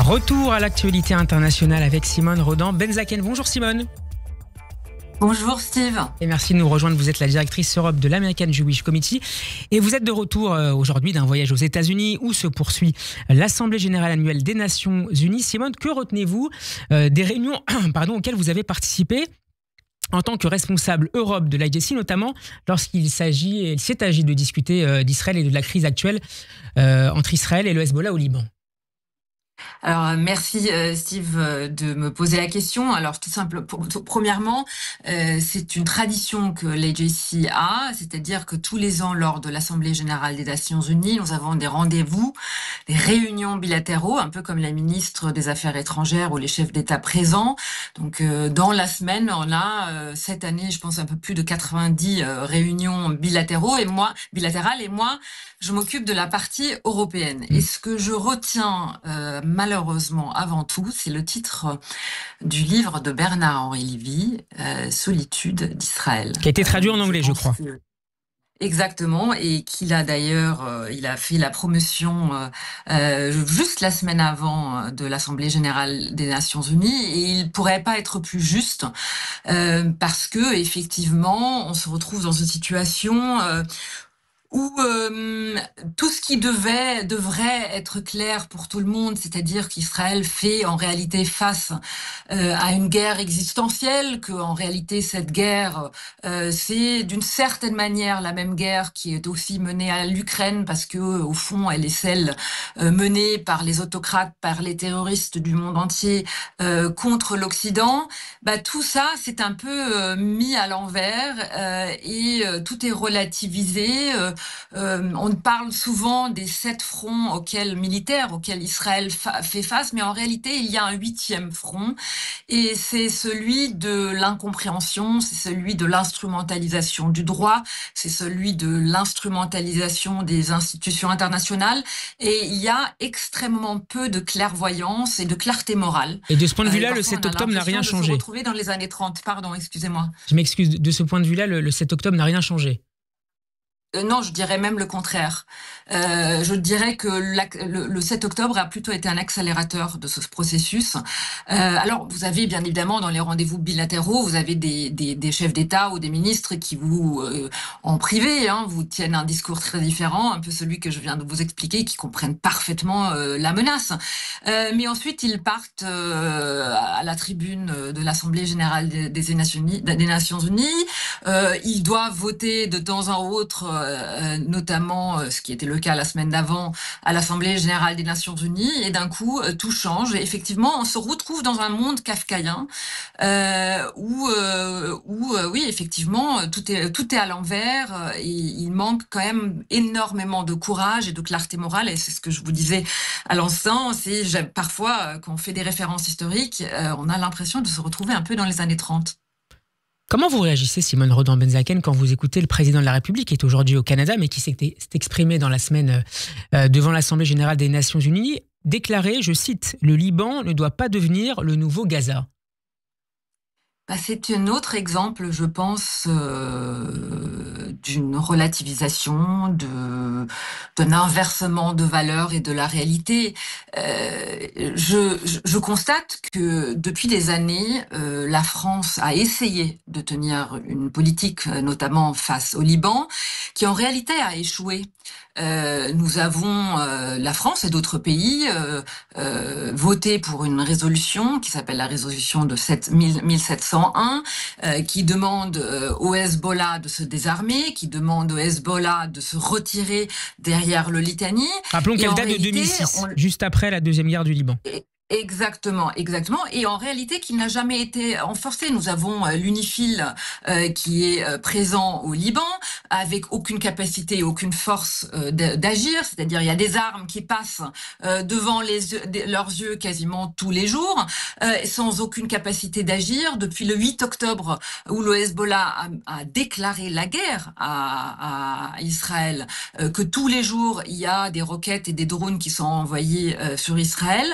Retour à l'actualité internationale avec Simone Rodan-Benzaken. Bonjour Simone. Bonjour Steve. Et merci de nous rejoindre. Vous êtes la directrice Europe de l'American Jewish Committee et vous êtes de retour aujourd'hui d'un voyage aux États-Unis où se poursuit l'Assemblée générale annuelle des Nations Unies. Simone, que retenez-vous des réunions auxquelles vous avez participé en tant que responsable Europe de l'IJC, notamment lorsqu'il s'est agi de discuter d'Israël et de la crise actuelle entre Israël et le Hezbollah au Liban? Alors merci Steve de me poser la question. Alors tout simple, premièrement, c'est une tradition que l'AJC a, c'est-à-dire que tous les ans lors de l'Assemblée générale des Nations Unies, nous avons des rendez-vous, des réunions bilatéraux, un peu comme la ministre des Affaires étrangères ou les chefs d'État présents. Donc dans la semaine, on a cette année, je pense un peu plus de 90 réunions bilatérales et moi, je m'occupe de la partie européenne. Et ce que je retiens malheureusement avant tout, c'est le titre du livre de Bernard-Henri Lévy, Solitude d'Israël. Qui a été traduit en anglais, je crois. Exactement, et qu'il a d'ailleurs, il a fait la promotion juste la semaine avant de l'Assemblée générale des Nations Unies, et il pourrait pas être plus juste parce que effectivement, on se retrouve dans une situation où tout ce qui devrait être clair pour tout le monde, c'est-à-dire qu'Israël fait en réalité face à une guerre existentielle, que en réalité cette guerre c'est d'une certaine manière la même guerre qui est aussi menée à l'Ukraine, parce que au fond elle est celle menée par les autocrates, par les terroristes du monde entier contre l'Occident. Tout ça c'est un peu mis à l'envers et tout est relativisé. On parle souvent des 7 fronts militaires auxquels Israël fait face, mais en réalité, il y a un 8e front, et c'est celui de l'incompréhension, c'est celui de l'instrumentalisation du droit, c'est celui de l'instrumentalisation des institutions internationales, et il y a extrêmement peu de clairvoyance et de clarté morale. Et de ce point de vue-là, le 7 octobre n'a rien changé. Se retrouver dans les années 30. Pardon, excusez-moi. Je m'excuse, de ce point de vue-là, le 7 octobre n'a rien changé. Non, je dirais même le contraire. Je dirais que le 7 octobre a plutôt été un accélérateur de ce processus. Alors, vous avez bien évidemment dans les rendez-vous bilatéraux, vous avez des chefs d'État ou des ministres qui vous, en privé, vous tiennent un discours très différent, un peu celui que je viens de vous expliquer, qui comprennent parfaitement la menace. Mais ensuite, ils partent à la tribune de l'Assemblée générale des Nations Unies. Ils doivent voter de temps en autre, notamment ce qui était le cas la semaine d'avant à l'Assemblée générale des Nations Unies, et d'un coup tout change, et effectivement on se retrouve dans un monde kafkaïen où oui, effectivement tout est à l'envers, et il manque quand même énormément de courage et de clarté morale, et c'est ce que je vous disais à l'instant. Parfois quand on fait des références historiques, on a l'impression de se retrouver un peu dans les années 30. Comment vous réagissez, Simone Rodan-Benzaken, quand vous écoutez le président de la République, qui est aujourd'hui au Canada, mais qui s'est exprimé dans la semaine devant l'Assemblée générale des Nations Unies, déclarer, je cite, « Le Liban ne doit pas devenir le nouveau Gaza ». C'est un autre exemple, je pense, d'une relativisation, d'un inversement de valeurs et de la réalité. Je constate que depuis des années, la France a essayé de tenir une politique, notamment face au Liban, qui en réalité a échoué. Nous avons, la France et d'autres pays, voté pour une résolution qui s'appelle la résolution de 1701, qui demande au Hezbollah de se désarmer, qui demande au Hezbollah de se retirer derrière le Litani. Rappelons qu'elle date de 2006, juste après la deuxième guerre du Liban. Exactement. Et en réalité, qui n'a jamais été renforcé. Nous avons l'UNIFIL qui est présent au Liban, avec aucune capacité et aucune force d'agir. C'est-à-dire, il y a des armes qui passent devant leurs yeux quasiment tous les jours, sans aucune capacité d'agir. Depuis le 8 octobre, où le Hezbollah a déclaré la guerre à Israël, que tous les jours, il y a des roquettes et des drones qui sont envoyés sur Israël.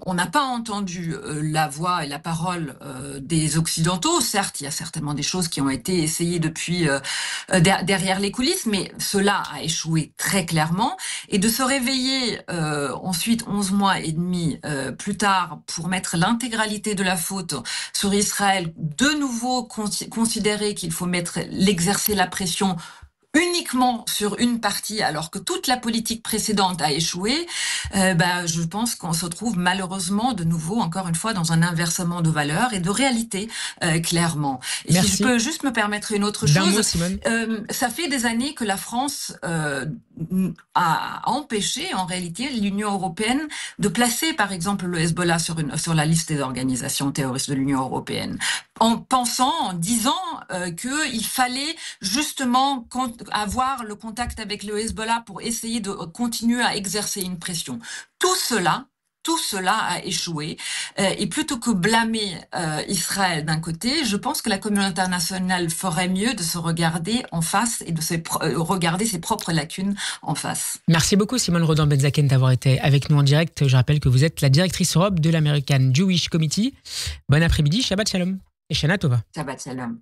on n'a pas entendu la voix et la parole des Occidentaux. Certes, il y a certainement des choses qui ont été essayées depuis derrière les coulisses, mais cela a échoué très clairement. Et de se réveiller ensuite 11 mois et demi plus tard pour mettre l'intégralité de la faute sur Israël, de nouveau considérer qu'il faut exercer la pression uniquement sur une partie, alors que toute la politique précédente a échoué, je pense qu'on se trouve malheureusement de nouveau, encore une fois, dans un inversement de valeurs et de réalité, clairement. Et Merci. si je peux juste me permettre une autre D'un chose, mot, Simone. ça fait des années que la France a empêché, en réalité, l'Union européenne de placer, par exemple, le Hezbollah sur la liste des organisations terroristes de l'Union européenne, en disant qu'il fallait justement avoir le contact avec le Hezbollah pour essayer de continuer à exercer une pression. Tout cela a échoué. Et plutôt que blâmer Israël d'un côté, je pense que la communauté internationale ferait mieux de se regarder en face et de regarder ses propres lacunes en face. Merci beaucoup Simone Rodin-Benzaken d'avoir été avec nous en direct. Je rappelle que vous êtes la directrice Europe de l'American Jewish Committee. Bon après-midi, Shabbat Shalom et Shana Tova. Shabbat Shalom.